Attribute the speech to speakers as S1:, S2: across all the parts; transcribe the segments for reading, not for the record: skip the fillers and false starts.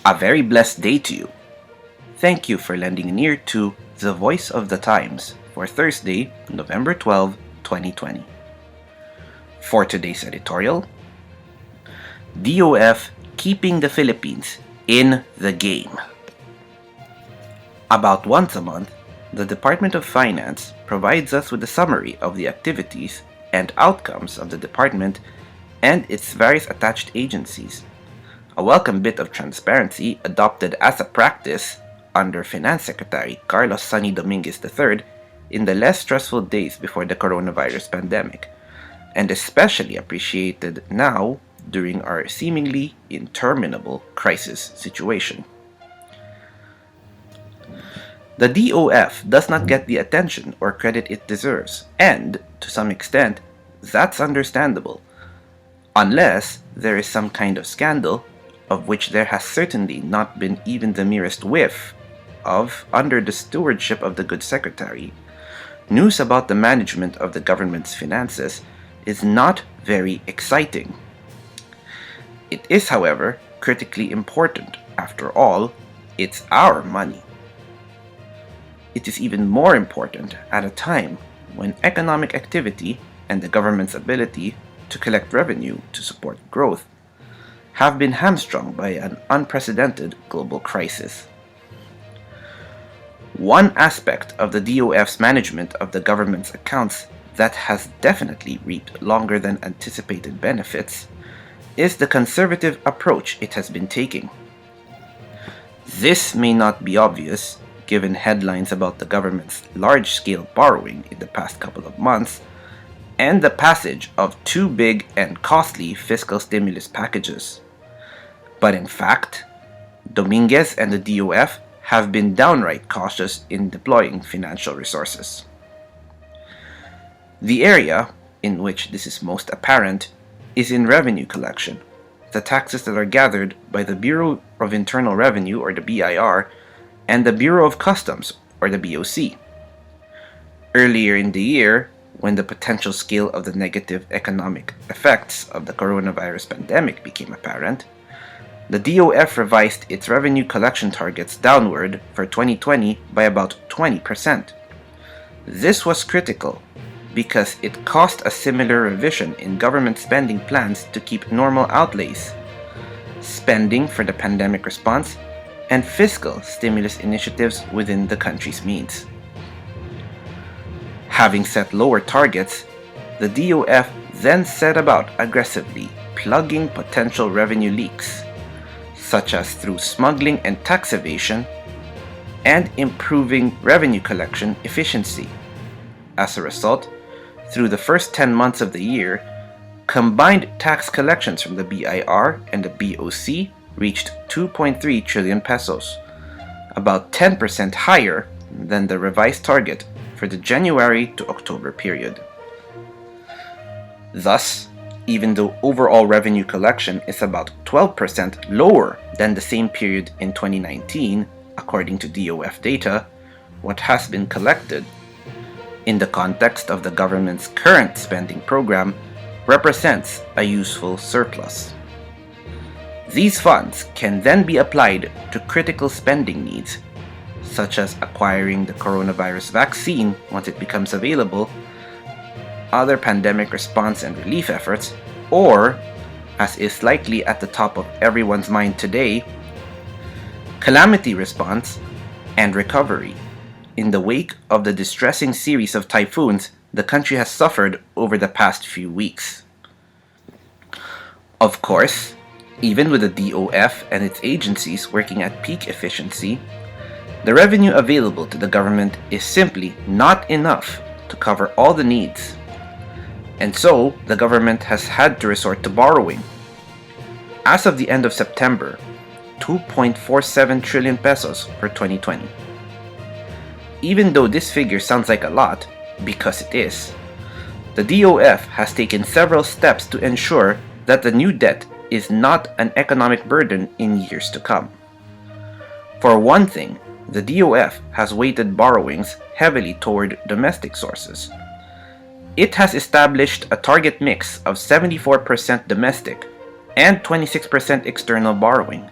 S1: A very blessed day to you. Thank you for lending an ear to The Voice of the Times for Thursday, November 12, 2020. For today's editorial, DOF keeping the Philippines in the game. About once a month, the Department of Finance provides us with a summary of the activities and outcomes of the department and its various attached agencies. A welcome bit of transparency adopted as a practice under Finance Secretary Carlos Sunny Dominguez III in the less stressful days before the coronavirus pandemic, and especially appreciated now during our seemingly interminable crisis situation. The DOF does not get the attention or credit it deserves, and, to some extent, that's understandable, unless there is some kind of scandal, of which there has certainly not been even the merest whiff of under the stewardship of the good secretary. News about the management of the government's finances is not very exciting. It is, however, critically important. After all, it's our money. It is even more important at a time when economic activity and the government's ability to collect revenue to support growth have been hamstrung by an unprecedented global crisis. One aspect of the DOF's management of the government's accounts that has definitely reaped longer than anticipated benefits is the conservative approach it has been taking. This may not be obvious given headlines about the government's large-scale borrowing in the past couple of months and the passage of two big and costly fiscal stimulus packages. But in fact, Dominguez and the DOF have been downright cautious in deploying financial resources. The area in which this is most apparent is in revenue collection, the taxes that are gathered by the Bureau of Internal Revenue, or the BIR, and the Bureau of Customs, or the BOC. Earlier in the year, when the potential scale of the negative economic effects of the coronavirus pandemic became apparent, the DOF revised its revenue collection targets downward for 2020 by about 20%. This was critical because it caused a similar revision in government spending plans to keep normal outlays, spending for the pandemic response, and fiscal stimulus initiatives within the country's means. Having set lower targets, the DOF then set about aggressively plugging potential revenue leaks, such as through smuggling and tax evasion, and improving revenue collection efficiency. As a result, through the first 10 months of the year, combined tax collections from the BIR and the BOC reached 2.3 trillion pesos, about 10% higher than the revised target for the January to October period. Thus, even though overall revenue collection is about 12% lower than the same period in 2019, according to DOF data, what has been collected, in the context of the government's current spending program, represents a useful surplus. These funds can then be applied to critical spending needs, such as acquiring the coronavirus vaccine once it becomes available, other pandemic response and relief efforts, or, as is likely at the top of everyone's mind today, calamity response and recovery in the wake of the distressing series of typhoons the country has suffered over the past few weeks. Of course, even with the DOF and its agencies working at peak efficiency, the revenue available to the government is simply not enough to cover all the needs. And so, the government has had to resort to borrowing. As of the end of September, 2.47 trillion pesos for 2020. Even though this figure sounds like a lot, because it is, the DOF has taken several steps to ensure that the new debt is not an economic burden in years to come. For one thing, the DOF has weighted borrowings heavily toward domestic sources. It has established a target mix of 74% domestic and 26% external borrowing,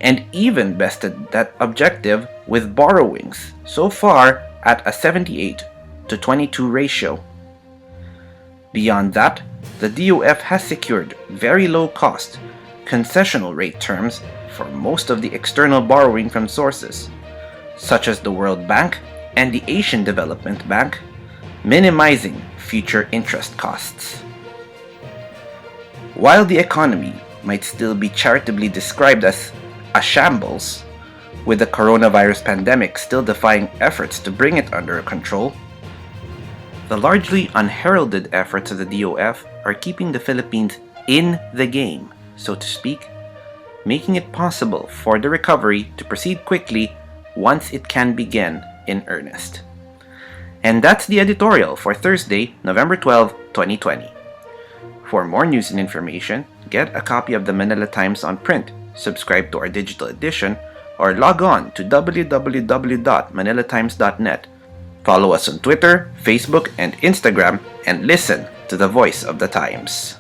S1: and even bested that objective with borrowings, so far at a 78 to 22 ratio. Beyond that, the DOF has secured very low cost, concessional rate terms for most of the external borrowing from sources, such as the World Bank and the Asian Development Bank, minimizing future interest costs. While the economy might still be charitably described as a shambles, with the coronavirus pandemic still defying efforts to bring it under control, the largely unheralded efforts of the DOF are keeping the Philippines in the game, so to speak, making it possible for the recovery to proceed quickly once it can begin in earnest. And that's the editorial for Thursday, November 12, 2020. For more news and information, get a copy of the Manila Times on print, subscribe to our digital edition, or log on to www.manilatimes.net. Follow us on Twitter, Facebook, and Instagram, and listen to the voice of the Times.